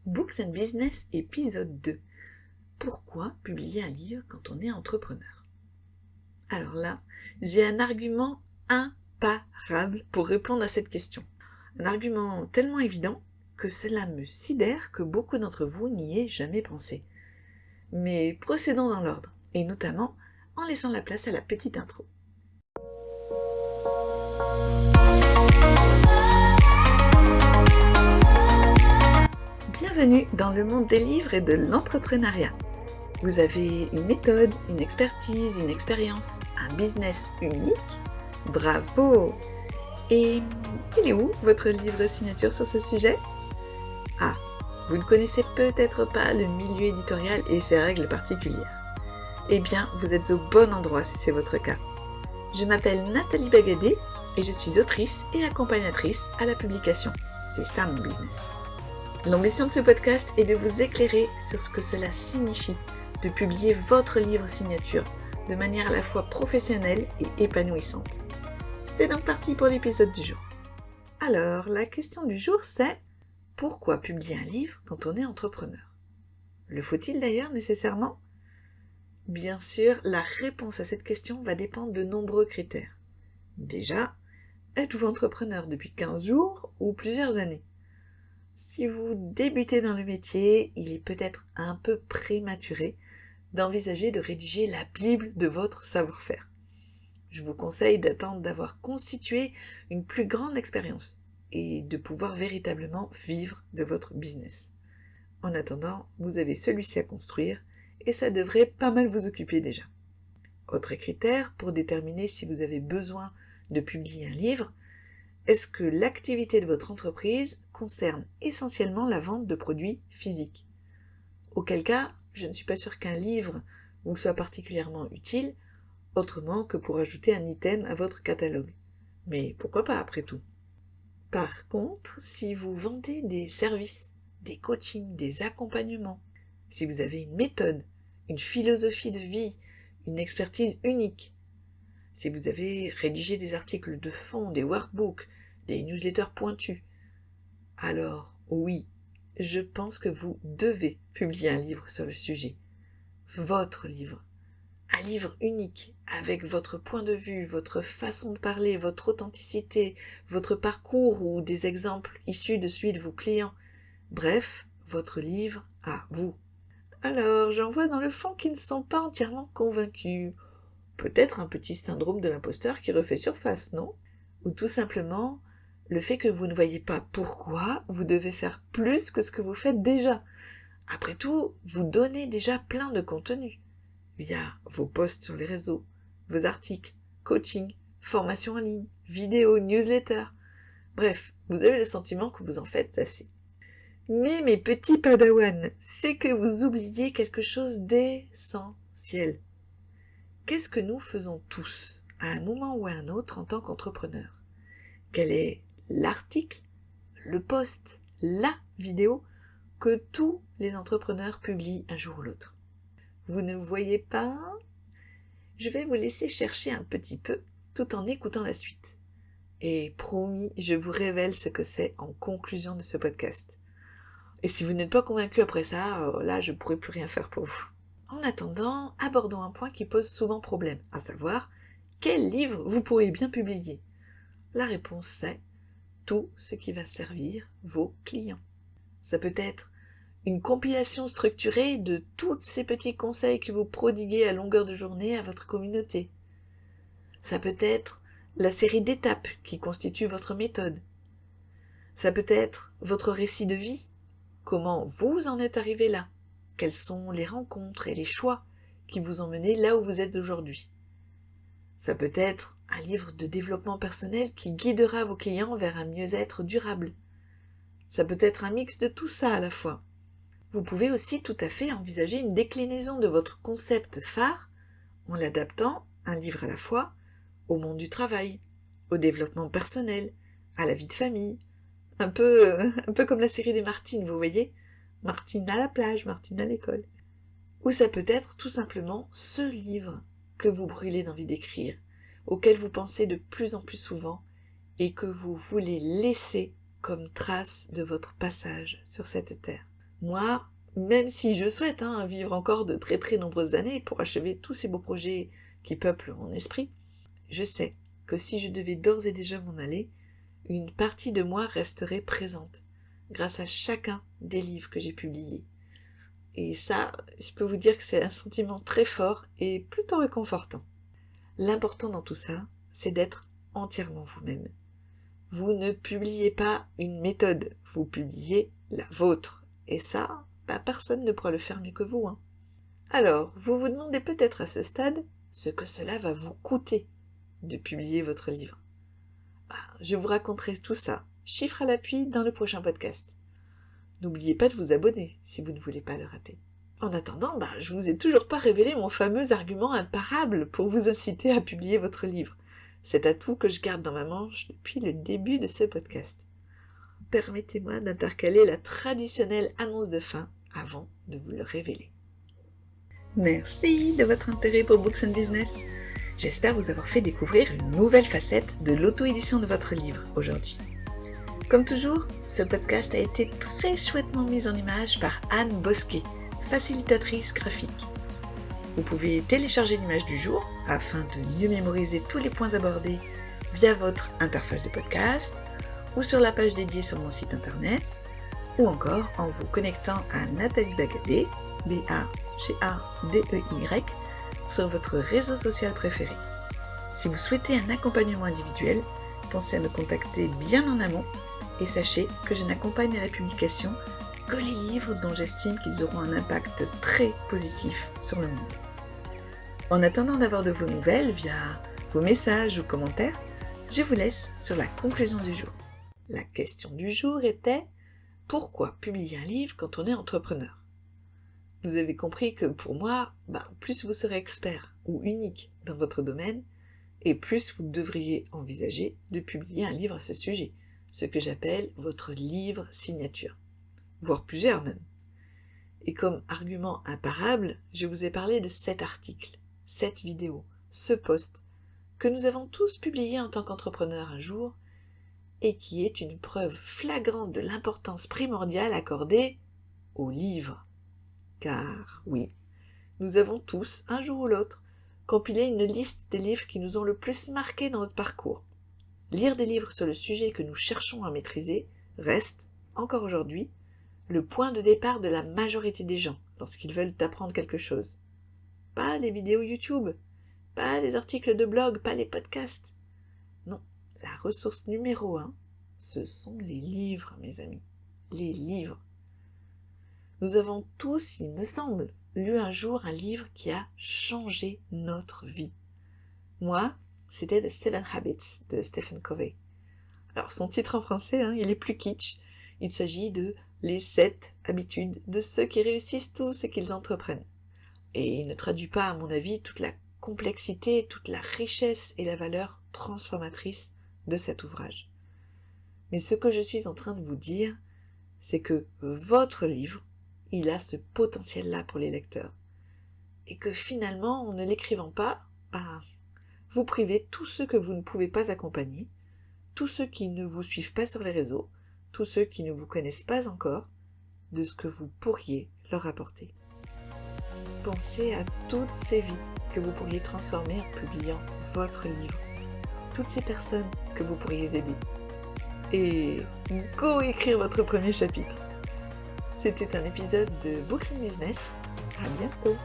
Books and Business, épisode 2. Pourquoi publier un livre quand on est entrepreneur? Alors là, j'ai un argument imparable pour répondre à cette question. Un argument tellement évident que cela me sidère que beaucoup d'entre vous n'y aient jamais pensé. Mais procédons dans l'ordre, et notamment en laissant la place à la petite intro. Bienvenue dans le monde des livres et de l'entrepreneuriat. Vous avez une méthode, une expertise, une expérience, un business unique? Bravo! Et il est où votre livre signature sur ce sujet? Ah, vous ne connaissez peut-être pas le milieu éditorial et ses règles particulières. Eh bien, vous êtes au bon endroit si c'est votre cas. Je m'appelle Nathalie Bagadé et je suis autrice et accompagnatrice à la publication. C'est ça mon business. L'ambition de ce podcast est de vous éclairer sur ce que cela signifie de publier votre livre signature de manière à la fois professionnelle et épanouissante. C'est donc parti pour l'épisode du jour. Alors, la question du jour c'est: pourquoi publier un livre quand on est entrepreneur? Le faut-il d'ailleurs nécessairement? Bien sûr, la réponse à cette question va dépendre de nombreux critères. Déjà, êtes-vous entrepreneur depuis 15 jours ou plusieurs années? Si vous débutez dans le métier, il est peut-être un peu prématuré d'envisager de rédiger la Bible de votre savoir-faire. Je vous conseille d'attendre d'avoir constitué une plus grande expérience et de pouvoir véritablement vivre de votre business. En attendant, vous avez celui-ci à construire et ça devrait pas mal vous occuper déjà. Autre critère pour déterminer si vous avez besoin de publier un livre: est-ce que l'activité de votre entreprise concerne essentiellement la vente de produits physiques? Auquel cas, je ne suis pas sûre qu'un livre vous soit particulièrement utile, autrement que pour ajouter un item à votre catalogue. Mais pourquoi pas après tout? Par contre, si vous vendez des services, des coachings, des accompagnements, si vous avez une méthode, une philosophie de vie, une expertise unique, si vous avez rédigé des articles de fond, des workbooks, des newsletters pointus, alors oui, je pense que vous devez publier un livre sur le sujet. Votre livre. Un livre unique, avec votre point de vue, votre façon de parler, votre authenticité, votre parcours ou des exemples issus de celui de vos clients. Bref, votre livre à vous. Alors, j'en vois dans le fond qui ne sont pas entièrement convaincus. Peut-être un petit syndrome de l'imposteur qui refait surface, non? Ou tout simplement le fait que vous ne voyez pas pourquoi vous devez faire plus que ce que vous faites déjà. Après tout, vous donnez déjà plein de contenu via vos posts sur les réseaux, vos articles, coaching, formations en ligne, vidéos, newsletters. Bref, vous avez le sentiment que vous en faites assez. Mais mes petits padawans, c'est que vous oubliez quelque chose d'essentiel. Qu'est-ce que nous faisons tous, à un moment ou à un autre, en tant qu'entrepreneur? Quel est l'article, le post, la vidéo que tous les entrepreneurs publient un jour ou l'autre? Vous ne voyez pas? Je vais vous laisser chercher un petit peu tout en écoutant la suite. Et promis, je vous révèle ce que c'est en conclusion de ce podcast. Et si vous n'êtes pas convaincu après ça, là je ne pourrai plus rien faire pour vous. En attendant, abordons un point qui pose souvent problème, à savoir, quel livre vous pourriez bien publier? La réponse c'est tout ce qui va servir vos clients. Ça peut être une compilation structurée de tous ces petits conseils que vous prodiguez à longueur de journée à votre communauté. Ça peut être la série d'étapes qui constitue votre méthode. Ça peut être votre récit de vie. Comment vous en êtes arrivé là? Quelles sont les rencontres et les choix qui vous ont mené là où vous êtes aujourd'hui? Ça peut être un livre de développement personnel qui guidera vos clients vers un mieux-être durable. Ça peut être un mix de tout ça à la fois. Vous pouvez aussi tout à fait envisager une déclinaison de votre concept phare en l'adaptant, un livre à la fois, au monde du travail, au développement personnel, à la vie de famille. Un peu comme la série des Martine, vous voyez? Martine à la plage, Martine à l'école. Ou ça peut être tout simplement ce livre que vous brûlez d'envie d'écrire, auquel vous pensez de plus en plus souvent et que vous voulez laisser comme trace de votre passage sur cette terre. Moi, même si je souhaite vivre encore de très très nombreuses années pour achever tous ces beaux projets qui peuplent mon esprit, je sais que si je devais d'ores et déjà m'en aller, une partie de moi resterait présente, grâce à chacun des livres que j'ai publiés. Et ça, je peux vous dire que c'est un sentiment très fort et plutôt réconfortant. L'important dans tout ça, c'est d'être entièrement vous-même. Vous ne publiez pas une méthode, vous publiez la vôtre. Et ça, personne ne pourra le faire mieux que vous. Alors, vous vous demandez peut-être à ce stade ce que cela va vous coûter de publier votre livre. Je vous raconterai tout ça, chiffres à l'appui, dans le prochain podcast. N'oubliez pas de vous abonner si vous ne voulez pas le rater. En attendant, je vous ai toujours pas révélé mon fameux argument imparable pour vous inciter à publier votre livre. Cet atout que je garde dans ma manche depuis le début de ce podcast. Permettez-moi d'intercaler la traditionnelle annonce de fin avant de vous le révéler. Merci de votre intérêt pour Books and Business. J'espère vous avoir fait découvrir une nouvelle facette de l'auto-édition de votre livre aujourd'hui. Comme toujours, ce podcast a été très chouettement mis en image par Anne Bosquet, facilitatrice graphique. Vous pouvez télécharger l'image du jour afin de mieux mémoriser tous les points abordés via votre interface de podcast ou sur la page dédiée sur mon site internet ou encore en vous connectant à Nathalie Bagadé, Bagadey, sur votre réseau social préféré. Si vous souhaitez un accompagnement individuel, pensez à me contacter bien en amont et sachez que je n'accompagne à la publication que les livres dont j'estime qu'ils auront un impact très positif sur le monde. En attendant d'avoir de vos nouvelles via vos messages ou commentaires, je vous laisse sur la conclusion du jour. La question du jour était « Pourquoi publier un livre quand on est entrepreneur ?» Vous avez compris que pour moi, plus vous serez expert ou unique dans votre domaine, et plus vous devriez envisager de publier un livre à ce sujet, ce que j'appelle votre livre signature, voire plusieurs même. Et comme argument imparable, je vous ai parlé de cet article, cette vidéo, ce post, que nous avons tous publié en tant qu'entrepreneurs un jour, et qui est une preuve flagrante de l'importance primordiale accordée au livre. Car oui, nous avons tous, un jour ou l'autre, compilé une liste des livres qui nous ont le plus marqué dans notre parcours. Lire des livres sur le sujet que nous cherchons à maîtriser reste, encore aujourd'hui, le point de départ de la majorité des gens lorsqu'ils veulent apprendre quelque chose. Pas les vidéos YouTube, pas les articles de blog, pas les podcasts. Non, la ressource numéro 1, ce sont les livres, mes amis. Les livres. Nous avons tous, il me semble, lu un jour un livre qui a changé notre vie. Moi, c'était The 7 Habits de Stephen Covey. Alors son titre en français, il est plus kitsch. Il s'agit de Les 7 habitudes de ceux qui réussissent tout ce qu'ils entreprennent. Et il ne traduit pas, à mon avis, toute la complexité, toute la richesse et la valeur transformatrice de cet ouvrage. Mais ce que je suis en train de vous dire, c'est que votre livre, il a ce potentiel-là pour les lecteurs. Et que finalement, en ne l'écrivant pas, vous privez tous ceux que vous ne pouvez pas accompagner, tous ceux qui ne vous suivent pas sur les réseaux, tous ceux qui ne vous connaissent pas encore, de ce que vous pourriez leur apporter. Pensez à toutes ces vies que vous pourriez transformer en publiant votre livre, toutes ces personnes que vous pourriez aider. Et go écrire votre premier chapitre. C'était un épisode de Books and Business. À bientôt.